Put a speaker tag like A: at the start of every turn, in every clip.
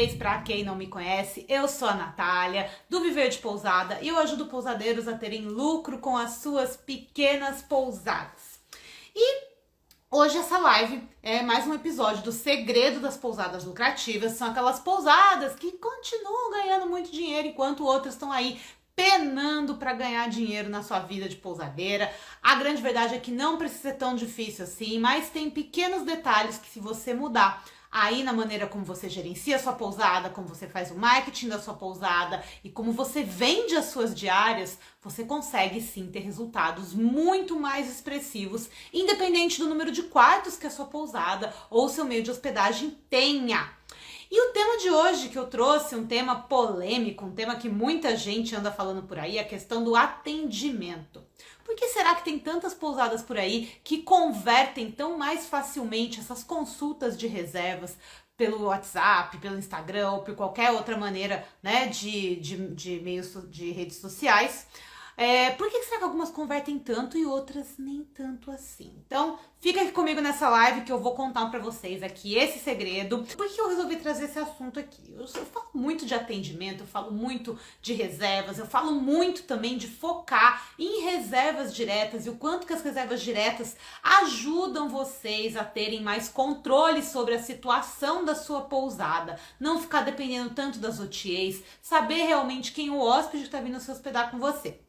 A: vocês. Para quem não me conhece, eu sou a Natália, do Viver de Pousada, e eu ajudo pousadeiros a terem lucro com as suas pequenas pousadas. E hoje essa live é mais um episódio do Segredo das Pousadas Lucrativas. São aquelas pousadas que continuam ganhando muito dinheiro enquanto outras estão aí penando para ganhar dinheiro na sua vida de pousadeira. A grande verdade é que não precisa ser tão difícil assim, mas tem pequenos detalhes que, se você mudar aí na maneira como você gerencia a sua pousada, como você faz o marketing da sua pousada e como você vende as suas diárias, você consegue sim ter resultados muito mais expressivos, independente do número de quartos que a sua pousada ou seu meio de hospedagem tenha. E o tema de hoje que eu trouxe, um tema polêmico, um tema que muita gente anda falando por aí, é a questão do atendimento. Por que será que tem tantas pousadas por aí que convertem tão mais facilmente essas consultas de pelo WhatsApp, pelo Instagram ou por qualquer outra maneira, né, de meios de redes sociais? Por que será que algumas convertem tanto e outras nem tanto assim? Então, fica aqui comigo nessa live que eu vou contar pra vocês aqui esse segredo. Por que eu resolvi trazer esse assunto aqui? Eu falo muito de atendimento, eu falo muito de reservas, eu falo muito também de focar em reservas diretas e o quanto que as reservas diretas ajudam vocês a terem mais controle sobre a situação da sua pousada, não ficar dependendo tanto das OTAs, saber realmente quem é o hóspede que tá vindo se hospedar com você.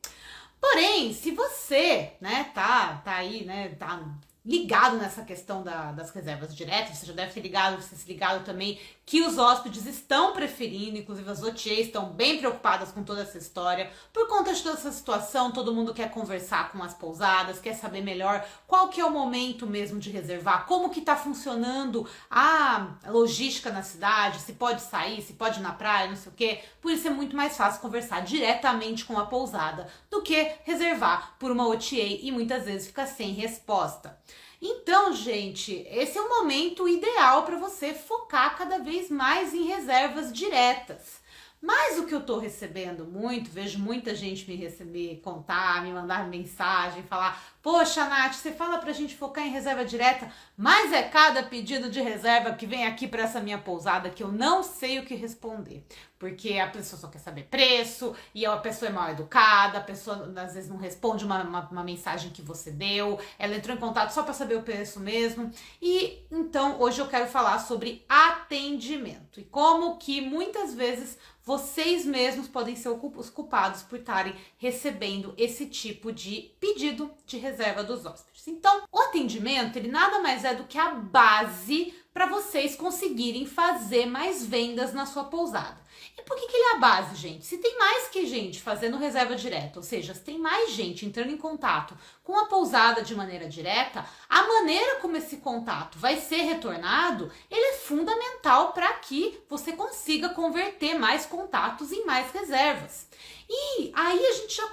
A: Porém, se você, né, tá aí, né, tá ligado nessa questão das reservas diretas, você já deve ter se ligado também que os hóspedes estão preferindo, inclusive as OTAs estão bem preocupadas com toda essa história. Por conta de toda essa situação, todo mundo quer conversar com as pousadas, quer saber melhor qual que é o momento mesmo de reservar, como que tá funcionando a logística na cidade, se pode sair, se pode ir na praia, não sei o quê. Por isso é muito mais fácil conversar diretamente com a pousada do que reservar por uma OTA e muitas vezes ficar sem resposta. Então, gente, esse é o momento ideal para você focar cada vez mais em reservas diretas. Mas o que eu tô recebendo muito, vejo muita gente me receber, contar, me mandar mensagem, falar: poxa, Nath, você fala pra gente focar em reserva direta, mas é cada pedido de reserva que vem aqui pra essa minha pousada que eu não sei o que responder. Porque a pessoa só quer saber preço, e a pessoa é mal educada, a pessoa às vezes não responde uma mensagem que você deu, ela entrou em contato só para saber o preço mesmo. E então hoje eu quero falar sobre atendimento e como que muitas vezes vocês mesmos podem ser os culpados por estarem recebendo esse tipo de pedido de reserva dos hóspedes. Então, o atendimento, ele nada mais é do que a base para vocês conseguirem fazer mais vendas na sua pousada. E por que ele é a base, gente? Se tem mais que gente fazendo reserva direta, ou seja, se tem mais gente entrando em contato com a pousada de maneira direta, a maneira como esse contato vai ser retornado, ele é fundamental para que você consiga converter mais contatos em mais reservas. E aí a gente já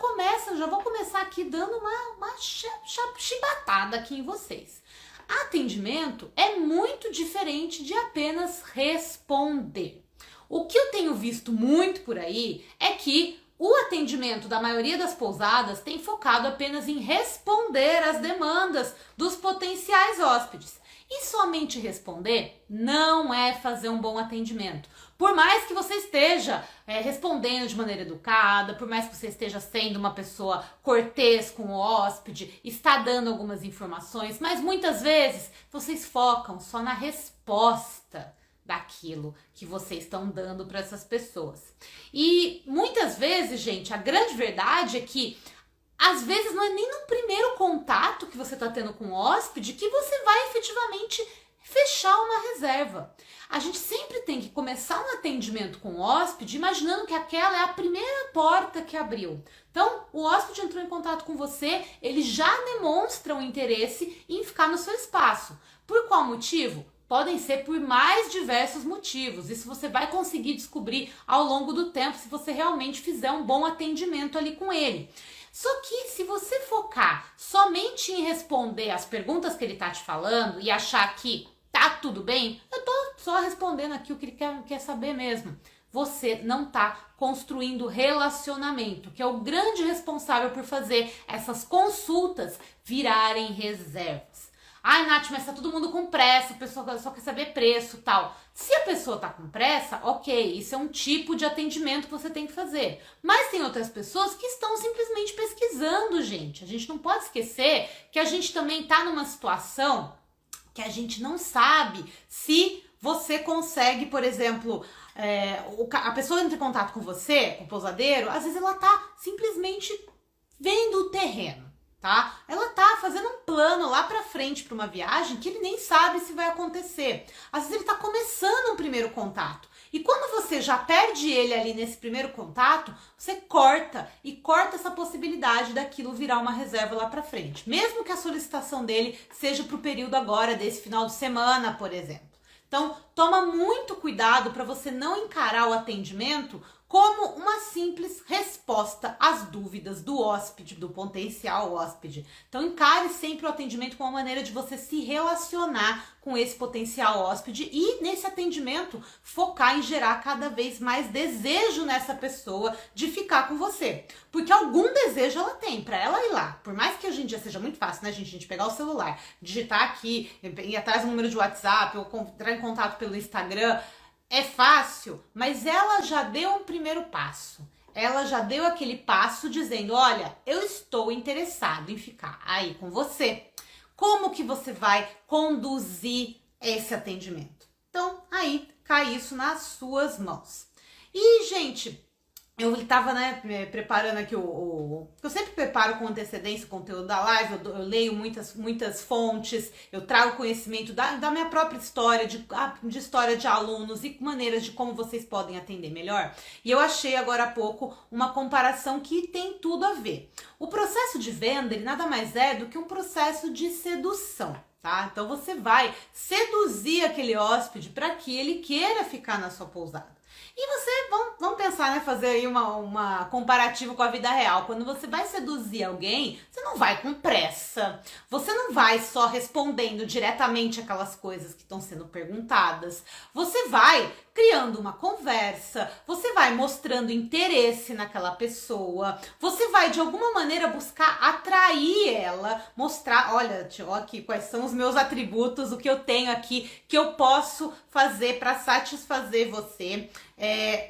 A: vou começar aqui dando uma chibatada aqui em vocês. Atendimento é muito diferente de apenas responder. O que eu tenho visto muito por aí é que o atendimento da maioria das pousadas tem focado apenas em responder às demandas dos potenciais hóspedes. E somente responder não é fazer um bom atendimento. Por mais que você esteja respondendo de maneira educada, por mais que você esteja sendo uma pessoa cortês com o hóspede, está dando algumas informações, mas muitas vezes vocês focam só na resposta daquilo que vocês estão dando para essas pessoas. E muitas vezes, gente, a grande verdade é que às vezes não é nem no primeiro contato que você está tendo com o hóspede que você vai efetivamente fechar uma reserva. A gente sempre tem que começar um atendimento com o hóspede imaginando que aquela é a primeira porta que abriu. Então, o hóspede entrou em contato com você, ele já demonstra um interesse em ficar no seu espaço. Por qual motivo? Podem ser por mais diversos motivos. Isso você vai conseguir descobrir ao longo do tempo se você realmente fizer um bom atendimento ali com ele. Só que se você focar somente em responder as perguntas que ele tá te falando e achar que tá tudo bem, eu tô só respondendo aqui o que ele quer saber mesmo. Você não tá construindo relacionamento, que é o grande responsável por fazer essas consultas virarem reservas. Ai, Nath, mas tá todo mundo com pressa, a pessoa só quer saber preço e tal. Se a pessoa tá com pressa, ok, isso é um tipo de atendimento que você tem que fazer. Mas tem outras pessoas que estão simplesmente pesquisando, gente. A gente não pode esquecer que a gente também tá numa situação que a gente não sabe se você consegue, por exemplo, a pessoa entra em contato com você, com o pousadeiro, às vezes ela tá simplesmente vendo o terreno, tá? Ela tá fazendo um plano lá pra frente pra uma viagem que ele nem sabe se vai acontecer. Às vezes ele tá começando um primeiro contato. E quando você já perde ele ali nesse primeiro contato, você corta essa possibilidade daquilo virar uma reserva lá pra frente. Mesmo que a solicitação dele seja pro período agora, desse final de semana, por exemplo. Então, toma muito cuidado para você não encarar o atendimento como uma simples resposta às dúvidas do hóspede, do potencial hóspede. Então, encare sempre o atendimento como uma maneira de você se relacionar com esse potencial hóspede e, nesse atendimento, focar em gerar cada vez mais desejo nessa pessoa de ficar com você. Porque algum desejo ela tem para ela ir lá. Por mais que hoje em dia seja muito fácil, né, gente? A gente pegar o celular, digitar aqui, ir atrás do número de WhatsApp ou entrar em contato pelo Instagram. É fácil, mas ela já deu um primeiro passo. Ela já deu aquele passo dizendo, olha, eu estou interessado em ficar aí com você. Como que você vai conduzir esse atendimento? Então, aí cai isso nas suas mãos. E, gente, eu estava, né, preparando aqui eu sempre preparo com antecedência o conteúdo da live, eu leio muitas fontes, eu trago conhecimento da minha própria história, de história de alunos e maneiras de como vocês podem atender melhor. E eu achei agora há pouco uma comparação que tem tudo a ver. O processo de venda, ele nada mais é do que um processo de sedução. Tá? Então você vai seduzir aquele hóspede para que ele queira ficar na sua pousada. E você, vamos pensar, né, fazer aí uma comparativa com a vida real. Quando você vai seduzir alguém, você não vai com pressa. Você não vai só respondendo diretamente aquelas coisas que estão sendo perguntadas. Você vai criando uma conversa, você vai mostrando interesse naquela pessoa, você vai de alguma maneira buscar atrair ela, mostrar, olha, aqui quais são os meus atributos, o que eu tenho aqui, que eu posso fazer para satisfazer você.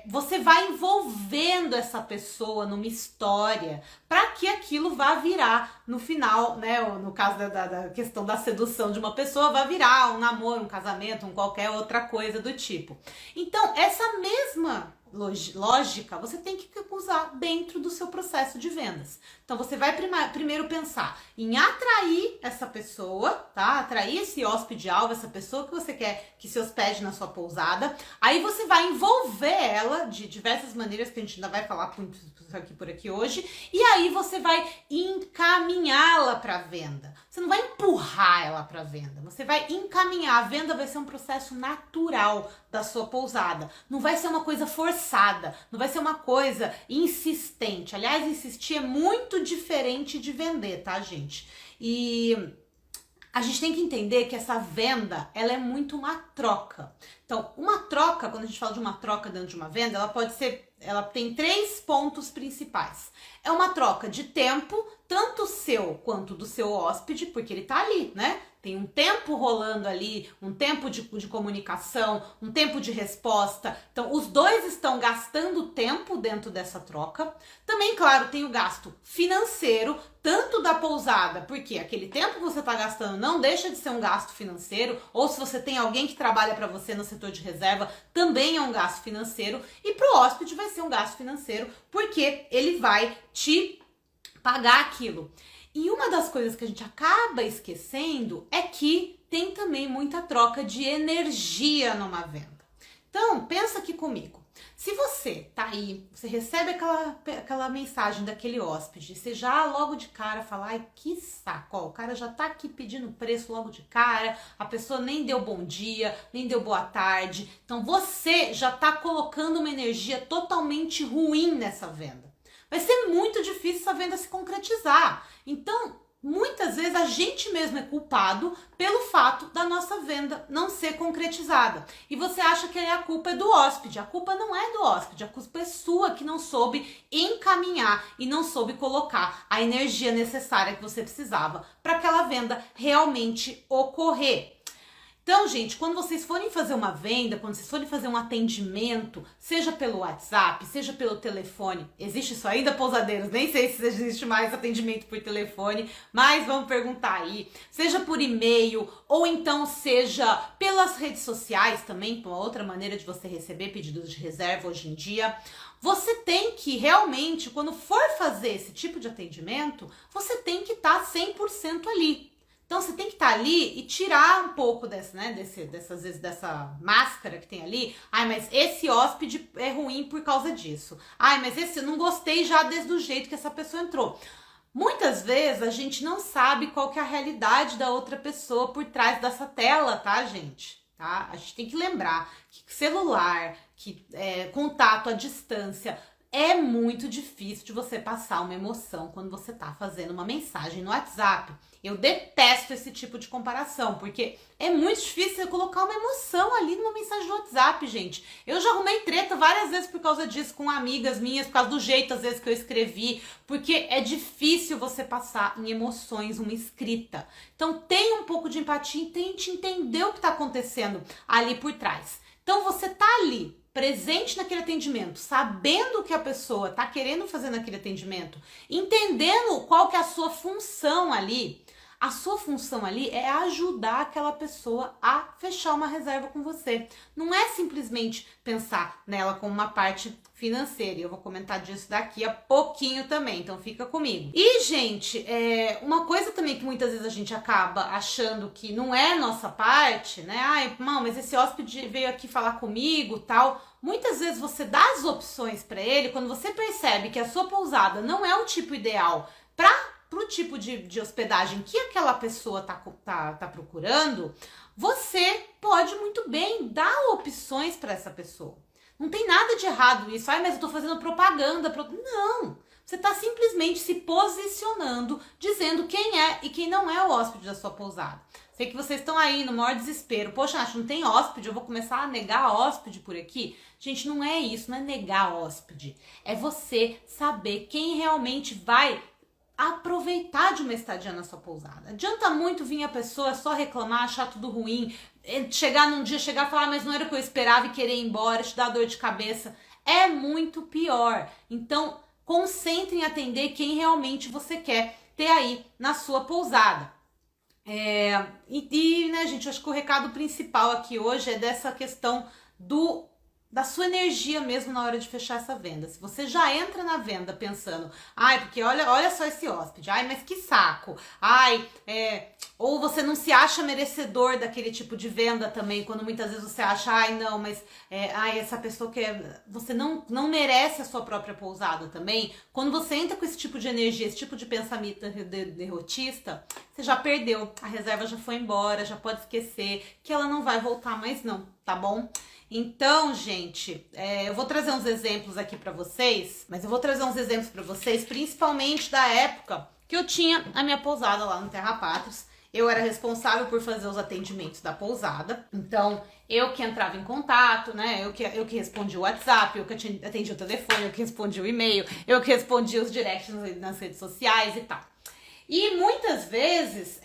A: Você vai envolvendo essa pessoa numa história para que aquilo vá virar no final, né? No caso da questão da sedução de uma pessoa, vai virar um namoro, um casamento, qualquer outra coisa do tipo. Então, essa mesma lógica você tem que usar dentro do seu processo de vendas. Então você vai primeiro pensar em atrair essa pessoa, tá? Atrair esse hóspede-alvo, essa pessoa que você quer que se hospede na sua pousada. Aí você vai envolver ela de diversas maneiras que a gente ainda vai falar por aqui hoje. E aí você vai encaminhá-la para venda. Você não vai empurrar ela para venda, você vai encaminhar. A venda vai ser um processo natural da sua pousada. Não vai ser uma coisa forçada, não vai ser uma coisa insistente. Aliás, insistir é muito diferente de vender, tá, gente? E a gente tem que entender que essa venda, ela é muito uma troca. Então, uma troca, quando a gente fala de uma troca dentro de uma venda, ela tem 3 pontos principais. É uma troca de tempo, tanto seu quanto do seu hóspede, porque ele tá ali, né? Tem um tempo rolando ali, um tempo de comunicação, um tempo de resposta. Então, os dois estão gastando tempo dentro dessa troca. Também, claro, tem o gasto financeiro, tanto da pousada, porque aquele tempo que você está gastando não deixa de ser um gasto financeiro, ou se você tem alguém que trabalha para você no setor de reserva, também é um gasto financeiro. E para o hóspede vai ser um gasto financeiro, porque ele vai te pagar aquilo. E uma das coisas que a gente acaba esquecendo é que tem também muita troca de energia numa venda. Então, pensa aqui comigo. Se você tá aí, você recebe aquela mensagem daquele hóspede, você já logo de cara fala, ai, que saco, ó, o cara já tá aqui pedindo preço logo de cara, a pessoa nem deu bom dia, nem deu boa tarde. Então, você já tá colocando uma energia totalmente ruim nessa venda. Vai ser muito difícil essa venda se concretizar. Então, muitas vezes a gente mesmo é culpado pelo fato da nossa venda não ser concretizada. E você acha que a culpa é do hóspede. A culpa não é do hóspede, a culpa é sua que não soube encaminhar e não soube colocar a energia necessária que você precisava para aquela venda realmente ocorrer. Então, gente, quando vocês forem fazer uma venda, quando vocês forem fazer um atendimento, seja pelo WhatsApp, seja pelo telefone, existe isso ainda, pousadeiros? Nem sei se existe mais atendimento por telefone, mas vamos perguntar aí. Seja por e-mail, ou então seja pelas redes sociais também, uma outra maneira de você receber pedidos de reserva hoje em dia. Você tem que realmente, quando for fazer esse tipo de atendimento, você tem que estar 100% ali. Então você tem que estar ali e tirar um pouco dessa máscara que tem ali. Ai, mas esse hóspede é ruim por causa disso. Ai, mas esse eu não gostei já desde o jeito que essa pessoa entrou. Muitas vezes a gente não sabe qual que é a realidade da outra pessoa por trás dessa tela, tá, gente? Tá? A gente tem que lembrar que celular, que contato à distância, é muito difícil de você passar uma emoção quando você tá fazendo uma mensagem no WhatsApp. Eu detesto esse tipo de comparação, porque é muito difícil colocar uma emoção ali numa mensagem no WhatsApp, gente. Eu já arrumei treta várias vezes por causa disso com amigas minhas, por causa do jeito às vezes que eu escrevi, porque é difícil você passar em emoções uma escrita. Então tenha um pouco de empatia e tente entender o que tá acontecendo ali por trás. Então você tá ali, presente naquele atendimento, sabendo o que a pessoa está querendo fazer naquele atendimento, entendendo qual que é a sua função ali. A sua função ali é ajudar aquela pessoa a fechar uma reserva com você. Não é simplesmente pensar nela como uma parte financeira. E eu vou comentar disso daqui a pouquinho também, então fica comigo. E, gente, uma coisa também que muitas vezes a gente acaba achando que não é nossa parte, né? Ai, não, mas esse hóspede veio aqui falar comigo, tal. Muitas vezes você dá as opções para ele, quando você percebe que a sua pousada não é o tipo ideal pro tipo de hospedagem que aquela pessoa tá procurando, você pode muito bem dar opções para essa pessoa. Não tem nada de errado isso. Ai, mas eu tô fazendo propaganda. Não! Você tá simplesmente se posicionando, dizendo quem é e quem não é o hóspede da sua pousada. Sei que vocês estão aí no maior desespero. Poxa, Nath, não tem hóspede, eu vou começar a negar hóspede por aqui? Gente, não é isso, não é negar hóspede. É você saber quem realmente vai aproveitar de uma estadia na sua pousada. Adianta muito vir a pessoa só reclamar, achar tudo ruim, chegar num dia, chegar e falar, mas não era o que eu esperava e querer ir embora, te dar dor de cabeça. É muito pior. Então, concentre em atender quem realmente você quer ter aí na sua pousada. Né, gente, acho que o recado principal aqui hoje é dessa questão da sua energia mesmo na hora de fechar essa venda. Se você já entra na venda pensando, ai, porque olha só esse hóspede, ai, mas que saco, ai, ou você não se acha merecedor daquele tipo de venda também, quando muitas vezes você acha, ai, não, mas ai, essa pessoa você não merece a sua própria pousada também. Quando você entra com esse tipo de energia, esse tipo de pensamento derrotista, você já perdeu, a reserva já foi embora, já pode esquecer que ela não vai voltar mais não, tá bom? Então, gente, eu vou trazer uns exemplos aqui pra vocês, mas eu vou trazer uns exemplos pra vocês, principalmente da época que eu tinha a minha pousada lá no Terra Pátrios. Eu era responsável por fazer os atendimentos da pousada, então eu que entrava em contato, né? Eu que respondia o WhatsApp, eu que atendia o telefone, eu que respondia o e-mail, eu que respondia os directs nas redes sociais e tal. E muitas vezes,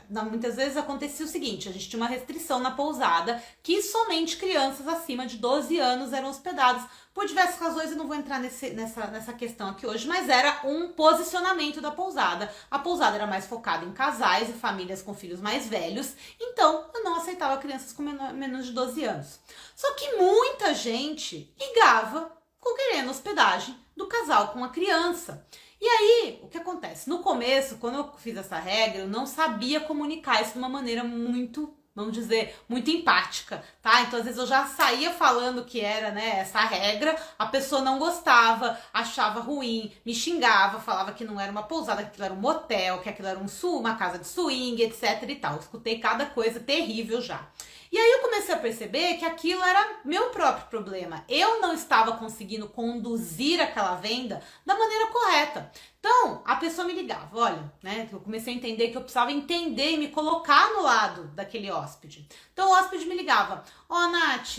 A: muitas vezes acontecia o seguinte, a gente tinha uma restrição na pousada que somente crianças acima de 12 anos eram hospedadas. Por diversas razões, eu não vou entrar nessa questão aqui hoje, mas era um posicionamento da pousada. A pousada era mais focada em casais e famílias com filhos mais velhos, então eu não aceitava crianças com menos de 12 anos. Só que muita gente ligava querendo hospedagem do casal com a criança. E aí, o que acontece? No começo, quando eu fiz essa regra, eu não sabia comunicar isso de uma maneira muito, vamos dizer, muito empática, tá? Então, às vezes eu já saía falando que era, né, essa regra, a pessoa não gostava, achava ruim, me xingava, falava que não era uma pousada, que aquilo era um motel, que aquilo era uma casa de swing, etc e tal. Eu escutei cada coisa terrível já. E aí eu comecei a perceber que aquilo era meu próprio problema. Eu não estava conseguindo conduzir aquela venda da maneira correta. Então, a pessoa me ligava, olha, né, eu comecei a entender que eu precisava entender e me colocar no lado daquele hóspede. Então, o hóspede me ligava, ó, Nath,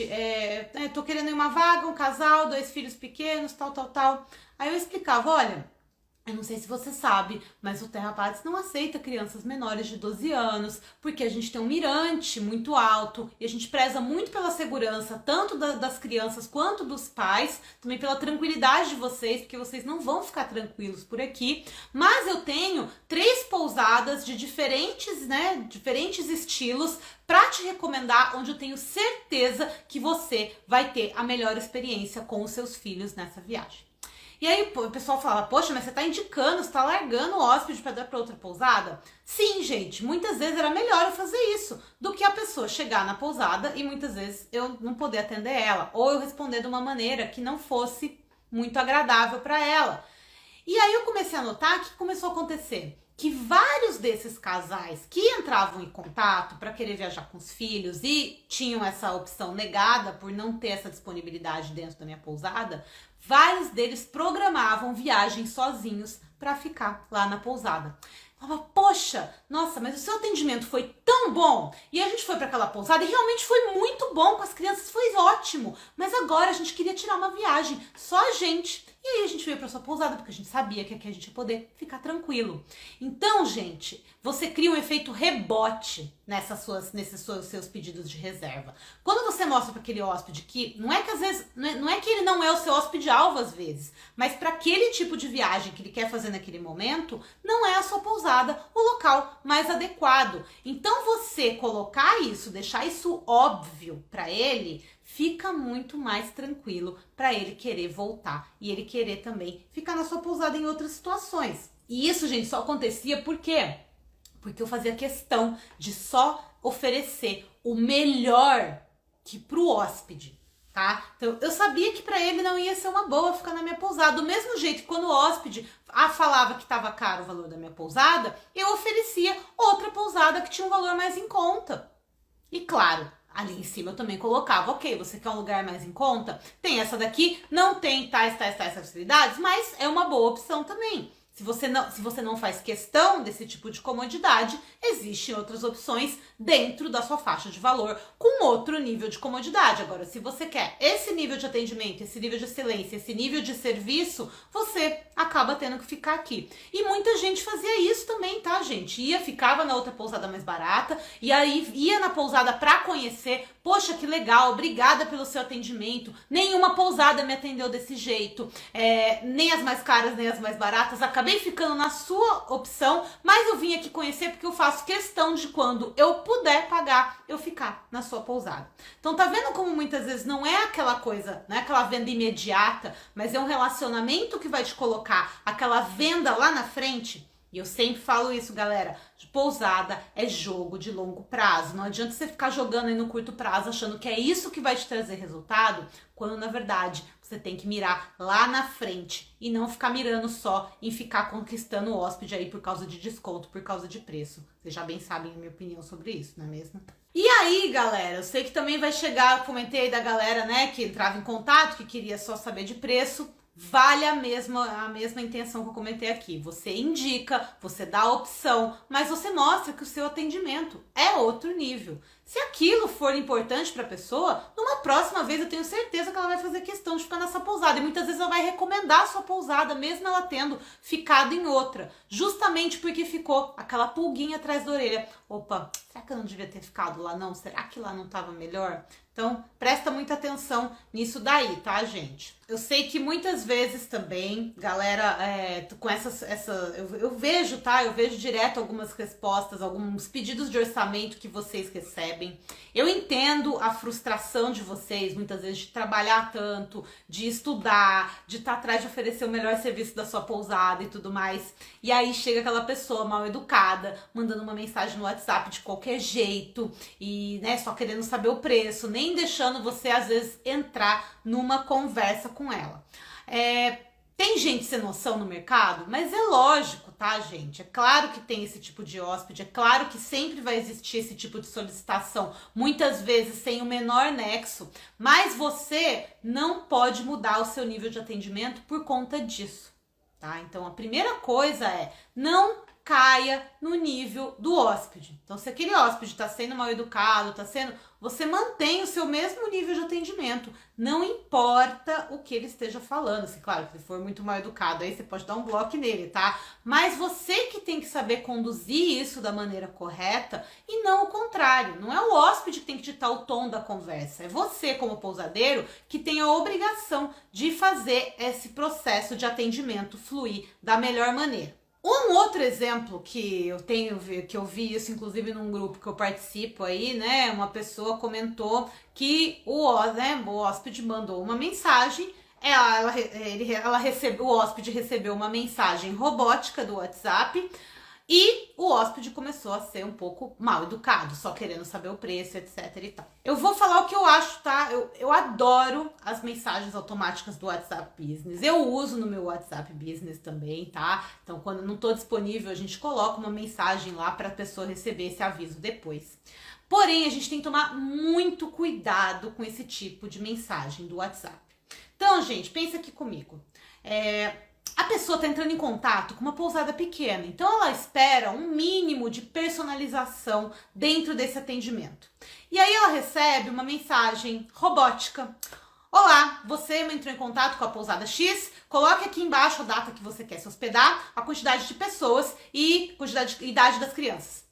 A: tô querendo ir uma vaga, um casal, 2 filhos pequenos, tal. Aí eu explicava, olha, eu não sei se você sabe, mas o Terra Pax não aceita crianças menores de 12 anos, porque a gente tem um mirante muito alto e a gente preza muito pela segurança, tanto das crianças quanto dos pais, também pela tranquilidade de vocês, porque vocês não vão ficar tranquilos por aqui. Mas eu tenho 3 pousadas de diferentes estilos para te recomendar, onde eu tenho certeza que você vai ter a melhor experiência com os seus filhos nessa viagem. E aí o pessoal fala, poxa, mas você tá indicando, você tá largando o hóspede para dar para outra pousada? Sim, gente, muitas vezes era melhor eu fazer isso do que a pessoa chegar na pousada e muitas vezes eu não poder atender ela, ou eu responder de uma maneira que não fosse muito agradável para ela. E aí eu comecei a notar que começou a acontecer que vários desses casais que entravam em contato para querer viajar com os filhos e tinham essa opção negada por não ter essa disponibilidade dentro da minha pousada, vários deles programavam viagens sozinhos para ficar lá na pousada. Eu falava, poxa, nossa, mas o seu atendimento foi tão bom. E a gente foi para aquela pousada e realmente foi muito bom com as crianças, foi ótimo. Mas agora a gente queria tirar uma viagem, só a gente. E aí a gente veio para sua pousada porque a gente sabia que aqui a gente ia poder ficar tranquilo. Então, gente, você cria um efeito rebote nesses seus pedidos de reserva. Quando você mostra para aquele hóspede que não é que às vezes não é que ele não é o seu hóspede alvo às vezes, mas para aquele tipo de viagem que ele quer fazer naquele momento, não é a sua pousada o local mais adequado. Então você colocar isso, deixar isso óbvio para ele, fica muito mais tranquilo para ele querer voltar e ele querer também ficar na sua pousada em outras situações. E isso, gente, só acontecia por quê? Porque eu fazia questão de só oferecer o melhor que pro hóspede, tá? Então eu sabia que para ele não ia ser uma boa ficar na minha pousada. Do mesmo jeito que quando o hóspede falava que estava caro o valor da minha pousada, eu oferecia outra pousada que tinha um valor mais em conta. E claro, ali em cima eu também colocava, ok, você quer um lugar mais em conta? Tem essa daqui, não tem tais facilidades, mas é uma boa opção também. Se você não faz questão desse tipo de comodidade, existem outras opções dentro da sua faixa de valor com outro nível de comodidade. Agora, se você quer esse nível de atendimento, esse nível de excelência, esse nível de serviço, você acaba tendo que ficar aqui. E muita gente fazia isso também, tá, gente? Ficava na outra pousada mais barata, e aí ia na pousada pra conhecer. Poxa, que legal, obrigada pelo seu atendimento. Nenhuma pousada me atendeu desse jeito. Nem as mais caras, nem as mais baratas. Acabei ficando na sua opção, mas eu vim aqui conhecer porque eu faço questão de quando eu puder pagar, eu ficar na sua pousada. Então tá vendo como muitas vezes não é aquela coisa, não é aquela venda imediata, mas é um relacionamento que vai te colocar aquela venda lá na frente? E eu sempre falo isso, galera, de pousada é jogo de longo prazo. Não adianta você ficar jogando aí no curto prazo achando que é isso que vai te trazer resultado, quando na verdade você tem que mirar lá na frente e não ficar mirando só em ficar conquistando o hóspede aí por causa de desconto, por causa de preço. Vocês já bem sabem a minha opinião sobre isso, não é mesmo? E aí, galera, eu sei que também vai chegar, comentei aí da galera, né, que entrava em contato, que queria só saber de preço. Vale a mesma intenção que eu comentei aqui. Você indica, você dá a opção, mas você mostra que o seu atendimento é outro nível. Se aquilo for importante para a pessoa, numa próxima vez eu tenho certeza que ela vai fazer questão de ficar nessa pousada. E muitas vezes ela vai recomendar a sua pousada, mesmo ela tendo ficado em outra. Justamente porque ficou aquela pulguinha atrás da orelha. Opa, será que eu não devia ter ficado lá não? Será que lá não estava melhor? Então, presta muita atenção nisso daí, tá, gente? Eu sei que muitas vezes também, galera, com eu vejo, tá? Eu vejo direto algumas respostas, alguns pedidos de orçamento que vocês recebem. Eu entendo a frustração de vocês, muitas vezes, de trabalhar tanto, de estudar, de estar atrás de oferecer o melhor serviço da sua pousada e tudo mais. E aí chega aquela pessoa mal educada, mandando uma mensagem no WhatsApp de qualquer jeito e, né, só querendo saber o preço, nem deixando você, às vezes, entrar numa conversa com ela. Tem gente sem noção no mercado, mas é lógico, tá, gente? É claro que tem esse tipo de hóspede, é claro que sempre vai existir esse tipo de solicitação, muitas vezes sem o menor nexo, mas você não pode mudar o seu nível de atendimento por conta disso. tá? Então a primeira coisa é não caia no nível do hóspede. Então, se aquele hóspede está sendo mal educado, você mantém o seu mesmo nível de atendimento. Não importa o que ele esteja falando. Se, claro, que ele for muito mal educado, aí você pode dar um bloco nele, tá? Mas você que tem que saber conduzir isso da maneira correta e não o contrário. Não é o hóspede que tem que ditar o tom da conversa. É você, como pousadeiro, que tem a obrigação de fazer esse processo de atendimento fluir da melhor maneira. Um outro exemplo que eu vi isso, inclusive num grupo que eu participo aí, né? Uma pessoa comentou que o hóspede mandou uma mensagem, o hóspede recebeu uma mensagem robótica do WhatsApp e o hóspede começou a ser um pouco mal educado, só querendo saber o preço, etc e tal. Eu vou falar o que eu acho, tá? Eu adoro as mensagens automáticas do WhatsApp Business. Eu uso no meu WhatsApp Business também, tá? Então, quando não tô disponível, a gente coloca uma mensagem lá para a pessoa receber esse aviso depois. Porém, a gente tem que tomar muito cuidado com esse tipo de mensagem do WhatsApp. Então, gente, pensa aqui comigo. A pessoa está entrando em contato com uma pousada pequena, então ela espera um mínimo de personalização dentro desse atendimento. E aí ela recebe uma mensagem robótica. Olá, você entrou em contato com a pousada X, coloque aqui embaixo a data que você quer se hospedar, a quantidade de pessoas e idade das crianças.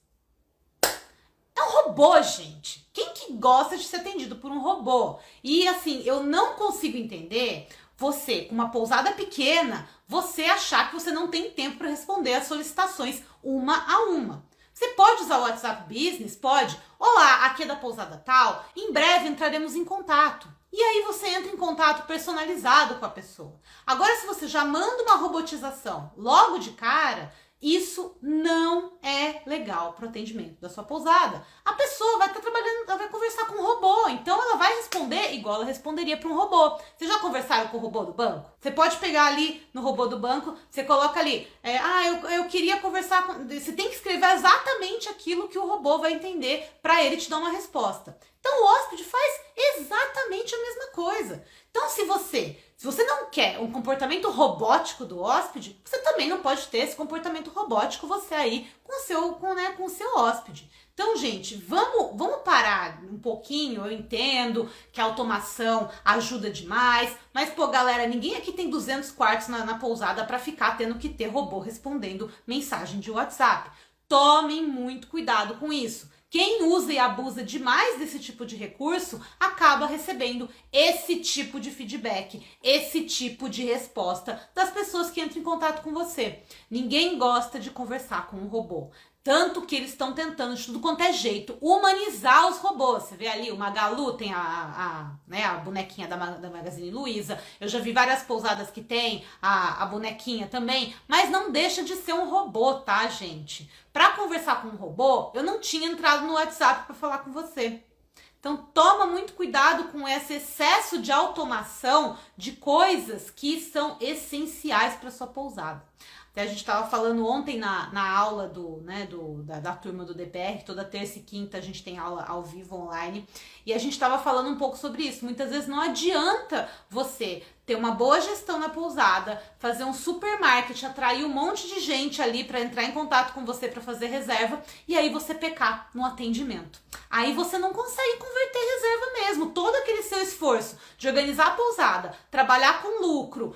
A: É um robô, gente. Quem que gosta de ser atendido por um robô? E assim, eu não consigo entender você, com uma pousada pequena, você achar que você não tem tempo para responder as solicitações uma a uma. Você pode usar o WhatsApp Business? Pode. Olá, aqui é da pousada tal, em breve entraremos em contato. E aí você entra em contato personalizado com a pessoa. Agora, se você já manda uma robotização logo de cara, isso não é legal para o atendimento da sua pousada. A pessoa vai estar trabalhando, ela vai conversar com um robô, então ela vai responder igual ela responderia para um robô. Vocês já conversaram com o robô do banco? Você pode pegar ali no robô do banco, você coloca ali, eu queria conversar com... Você tem que escrever exatamente aquilo que o robô vai entender para ele te dar uma resposta. Então o hóspede faz exatamente a mesma coisa. Então se você não quer um comportamento robótico do hóspede, você também não pode ter esse comportamento robótico você aí com o seu hóspede. Então, gente, vamos parar um pouquinho. Eu entendo que a automação ajuda demais, mas, pô, galera, ninguém aqui tem 200 quartos na pousada para ficar tendo que ter robô respondendo mensagem de WhatsApp. Tomem muito cuidado com isso. Quem usa e abusa demais desse tipo de recurso acaba recebendo esse tipo de feedback, esse tipo de resposta das pessoas que entram em contato com você. Ninguém gosta de conversar com um robô. Tanto que eles estão tentando de tudo quanto é jeito humanizar os robôs. Você vê ali, o Magalu tem a bonequinha da Magazine Luiza. Eu já vi várias pousadas que tem a bonequinha também. Mas não deixa de ser um robô, tá, gente? Para conversar com um robô, eu não tinha entrado no WhatsApp para falar com você. Então toma muito cuidado com esse excesso de automação de coisas que são essenciais para sua pousada. Até a gente estava falando ontem na aula da turma do DPR, toda terça e quinta a gente tem aula ao vivo online, e a gente estava falando um pouco sobre isso. Muitas vezes não adianta você ter uma boa gestão na pousada, fazer um supermarket, atrair um monte de gente ali para entrar em contato com você para fazer reserva, e aí você pecar no atendimento. Aí você não consegue converter reserva mesmo. Todo aquele seu esforço de organizar a pousada, trabalhar com lucro,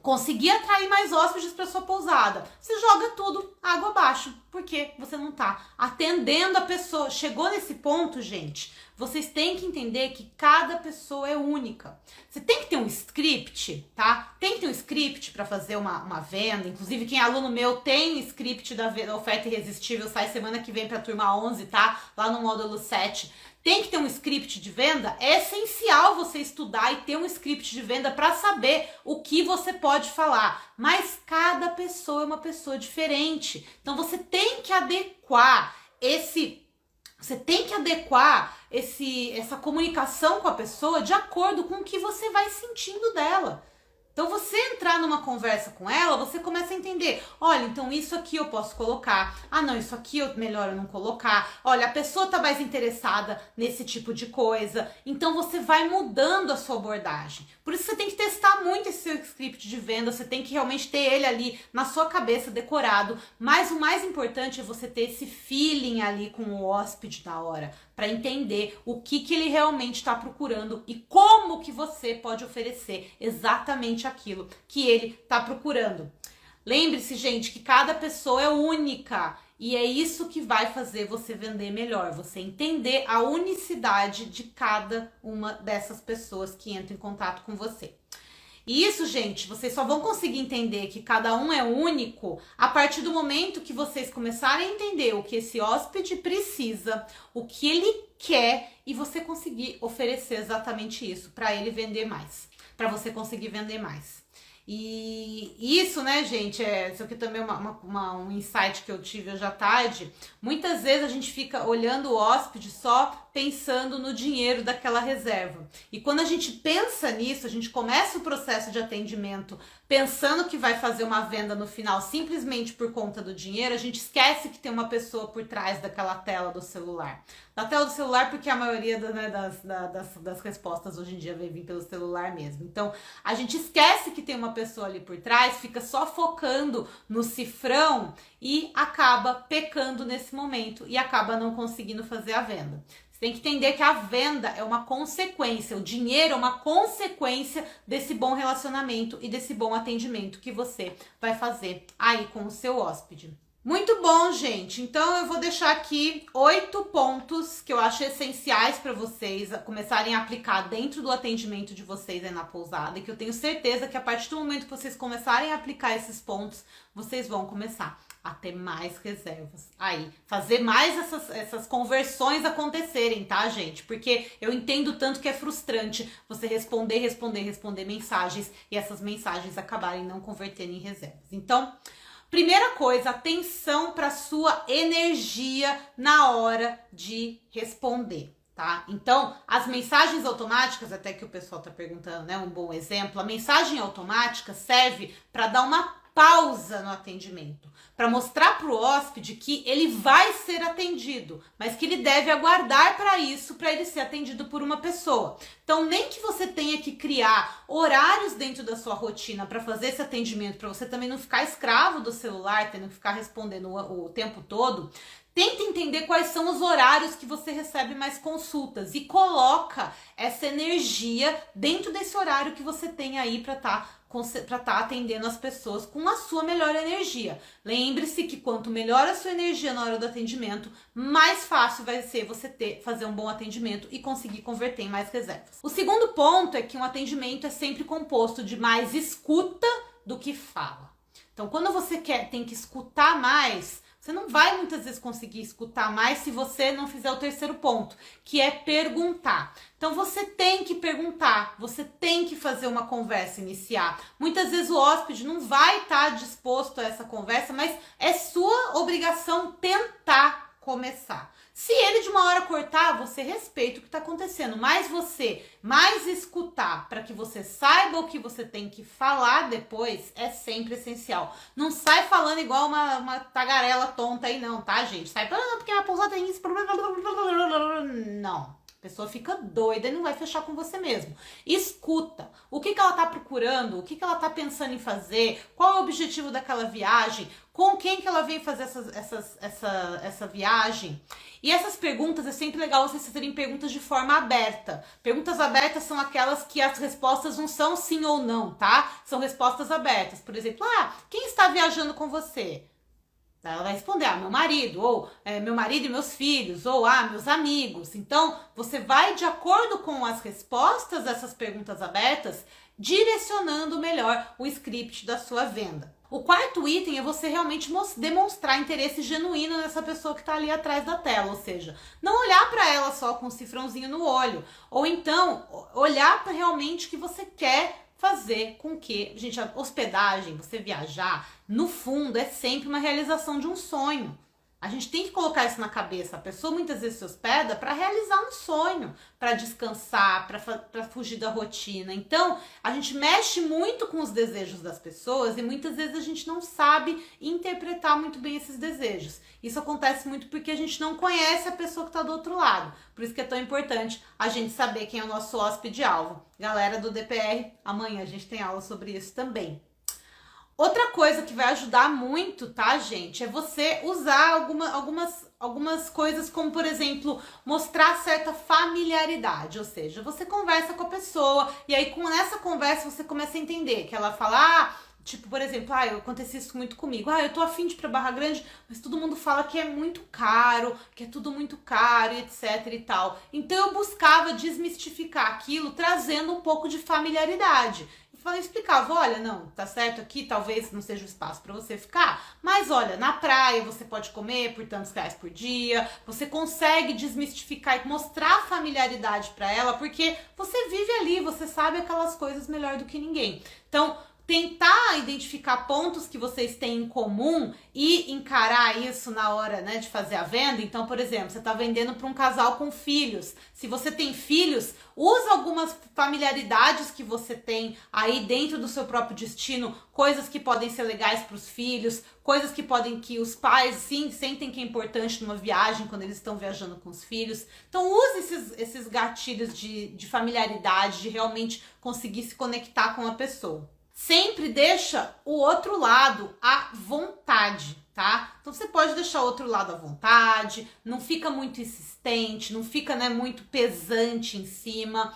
A: conseguir atrair mais hóspedes para sua pousada, você joga tudo água abaixo, porque você não tá atendendo a pessoa. Chegou nesse ponto, gente, vocês têm que entender que cada pessoa é única. Você tem que ter um script, tá? Tem que ter um script para fazer uma venda. Inclusive, quem é aluno meu tem script da oferta irresistível, sai semana que vem para a turma 11, tá? Lá no módulo 7. Tem que ter um script de venda. É essencial você estudar e ter um script de venda para saber o que você pode falar. Mas cada pessoa é uma pessoa diferente. Então você tem que adequar essa comunicação com a pessoa de acordo com o que você vai sentindo dela. Então você entrar numa conversa com ela, você começa a entender, olha, então isso aqui eu posso colocar, ah não, isso aqui melhor eu não colocar, olha, a pessoa tá mais interessada nesse tipo de coisa, então você vai mudando a sua abordagem. Por isso você tem que testar muito esse seu script de venda, você tem que realmente ter ele ali na sua cabeça decorado, mas o mais importante é você ter esse feeling ali com o hóspede na hora, para entender o que ele realmente está procurando e como que você pode oferecer exatamente aquilo que ele está procurando. Lembre-se, gente, que cada pessoa é única e é isso que vai fazer você vender melhor, você entender a unicidade de cada uma dessas pessoas que entram em contato com você. E isso, gente, vocês só vão conseguir entender que cada um é único a partir do momento que vocês começarem a entender o que esse hóspede precisa, o que ele quer e você conseguir oferecer exatamente isso para ele vender mais, para você conseguir vender mais. E isso, né, gente, isso aqui também é um insight que eu tive hoje à tarde. Muitas vezes a gente fica olhando o hóspede só pensando no dinheiro daquela reserva. E quando a gente pensa nisso, a gente começa o processo de atendimento pensando que vai fazer uma venda no final simplesmente por conta do dinheiro, a gente esquece que tem uma pessoa por trás daquela tela do celular. Da tela do celular, porque a maioria das respostas hoje em dia vai vir pelo celular mesmo. Então, a gente esquece que tem uma pessoa ali por trás, fica só focando no cifrão e acaba pecando nesse momento e acaba não conseguindo fazer a venda. Você tem que entender que a venda é uma consequência, o dinheiro é uma consequência desse bom relacionamento e desse bom atendimento que você vai fazer aí com o seu hóspede. Muito bom, gente. Então eu vou deixar aqui 8 pontos que eu acho essenciais para vocês começarem a aplicar dentro do atendimento de vocês aí na pousada, e que eu tenho certeza que a partir do momento que vocês começarem a aplicar esses pontos, vocês vão começar a ter mais reservas aí, fazer mais essas conversões acontecerem, tá, gente? Porque eu entendo tanto que é frustrante você responder mensagens e essas mensagens acabarem não convertendo em reservas. Então, primeira coisa, atenção para sua energia na hora de responder, tá? Então, as mensagens automáticas, até que o pessoal tá perguntando, né? Um bom exemplo, a mensagem automática serve para dar uma pausa no atendimento, para mostrar para o hóspede que ele vai ser atendido, mas que ele deve aguardar para isso, para ele ser atendido por uma pessoa. Então, nem que você tenha que criar horários dentro da sua rotina para fazer esse atendimento, para você também não ficar escravo do celular, tendo que ficar respondendo o tempo todo. Tenta entender quais são os horários que você recebe mais consultas e coloca essa energia dentro desse horário que você tem aí para tá atendendo as pessoas com a sua melhor energia. Lembre-se que quanto melhor a sua energia na hora do atendimento, mais fácil vai ser você fazer um bom atendimento e conseguir converter em mais reservas. O segundo ponto é que um atendimento é sempre composto de mais escuta do que fala. Então, quando você tem que escutar mais, você não vai muitas vezes conseguir escutar mais se você não fizer o terceiro ponto, que é perguntar. Então você tem que perguntar, você tem que fazer uma conversa iniciar. Muitas vezes o hóspede não vai estar disposto a essa conversa, mas é sua obrigação tentar começar. Se ele de uma hora cortar, você respeita o que está acontecendo, mas você mais escutar para que você saiba o que você tem que falar depois é sempre essencial. Não sai falando igual uma tagarela tonta aí não, tá, gente? Sai falando porque a pousada tem isso, não. A pessoa fica doida e não vai fechar com você mesmo. Escuta o que ela tá procurando, o que ela tá pensando em fazer, qual é o objetivo daquela viagem, com quem que ela veio fazer essa viagem. E essas perguntas, é sempre legal vocês fazerem perguntas de forma aberta. Perguntas abertas são aquelas que as respostas não são sim ou não, tá? São respostas abertas. Por exemplo, quem está viajando com você? Ela vai responder, meu marido, ou meu marido e meus filhos, ou meus amigos. Então, você vai, de acordo com as respostas dessas perguntas abertas, direcionando melhor o script da sua venda. O quarto item é você realmente demonstrar interesse genuíno nessa pessoa que está ali atrás da tela, ou seja, não olhar para ela só com um cifrãozinho no olho, ou então olhar para realmente o que você quer fazer com que, gente, a hospedagem, você viajar, no fundo, é sempre uma realização de um sonho. A gente tem que colocar isso na cabeça. A pessoa muitas vezes se hospeda para realizar um sonho, para descansar, para fugir da rotina. Então, a gente mexe muito com os desejos das pessoas e muitas vezes a gente não sabe interpretar muito bem esses desejos. Isso acontece muito porque a gente não conhece a pessoa que está do outro lado. Por isso que é tão importante a gente saber quem é o nosso hóspede-alvo. Galera do DPR, amanhã a gente tem aula sobre isso também. Outra coisa que vai ajudar muito, tá, gente, é você usar algumas coisas como, por exemplo, mostrar certa familiaridade, ou seja, você conversa com a pessoa e aí com essa conversa você começa a entender que ela fala, tipo, por exemplo, acontece isso muito comigo, eu tô afim de ir pra Barra Grande, mas todo mundo fala que é muito caro, que é tudo muito caro, e etc e tal. Então eu buscava desmistificar aquilo, trazendo um pouco de familiaridade. Eu explicava, olha, não, tá certo aqui, talvez não seja o espaço para você ficar, mas olha, na praia você pode comer por tantos reais por dia, você consegue desmistificar e mostrar familiaridade para ela, porque você vive ali, você sabe aquelas coisas melhor do que ninguém. Então, tentar identificar pontos que vocês têm em comum e encarar isso na hora, né, de fazer a venda. Então, por exemplo, você está vendendo para um casal com filhos. Se você tem filhos, usa algumas familiaridades que você tem aí dentro do seu próprio destino, coisas que podem ser legais para os filhos, coisas que os pais sim sentem que é importante numa viagem quando eles estão viajando com os filhos. Então use esses gatilhos de familiaridade, de realmente conseguir se conectar com a pessoa. Sempre deixa o outro lado à vontade, tá? Então você pode deixar o outro lado à vontade, não fica muito insistente, não fica, né, muito pesante em cima.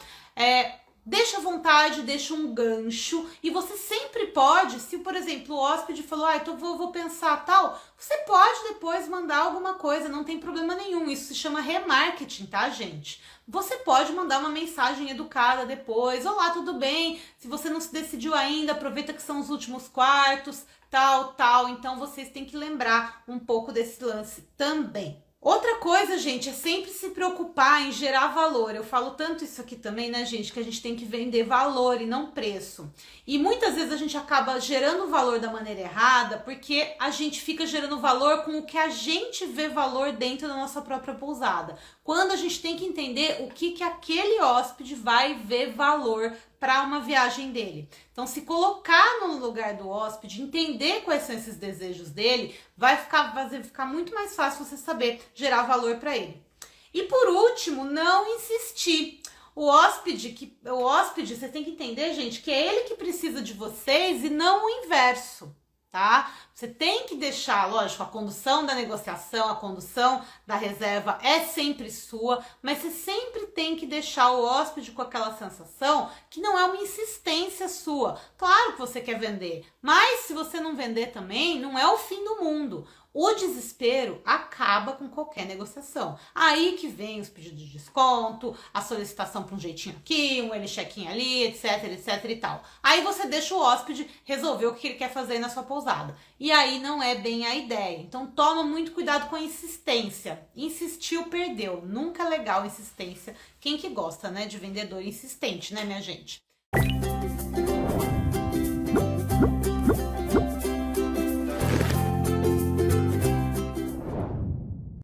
A: Deixa à vontade, deixa um gancho e você sempre pode, se por exemplo o hóspede falou, então vou pensar tal, você pode depois mandar alguma coisa, não tem problema nenhum, isso se chama remarketing, tá, gente? Você pode mandar uma mensagem educada depois, olá, tudo bem? Se você não se decidiu ainda, aproveita que são os últimos quartos, tal, então vocês têm que lembrar um pouco desse lance também. Outra coisa, gente, é sempre se preocupar em gerar valor. Eu falo tanto isso aqui também, né, gente, que a gente tem que vender valor e não preço. E muitas vezes a gente acaba gerando valor da maneira errada, porque a gente fica gerando valor com o que a gente vê valor dentro da nossa própria pousada. Quando a gente tem que entender o que aquele hóspede vai ver valor para uma viagem dele. Então, se colocar no lugar do hóspede, entender quais são esses desejos dele, vai ficar muito mais fácil você saber gerar valor para ele. E por último, não insistir. O hóspede, você tem que entender, gente, que é ele que precisa de vocês e não o inverso, tá? Você tem que deixar, lógico, a condução da negociação, a condução da reserva é sempre sua, mas você sempre tem que deixar o hóspede com aquela sensação que não é uma insistência sua. Claro que você quer vender, mas se você não vender também, não é o fim do mundo. O desespero acaba com qualquer negociação. Aí que vem os pedidos de desconto, a solicitação para um jeitinho aqui, um check-in ali, etc e tal. Aí você deixa o hóspede resolver o que ele quer fazer na sua pousada. E aí não é bem a ideia. Então toma muito cuidado com a insistência. Insistiu, perdeu. Nunca é legal insistência. Quem que gosta, né, de vendedor insistente, né, minha gente?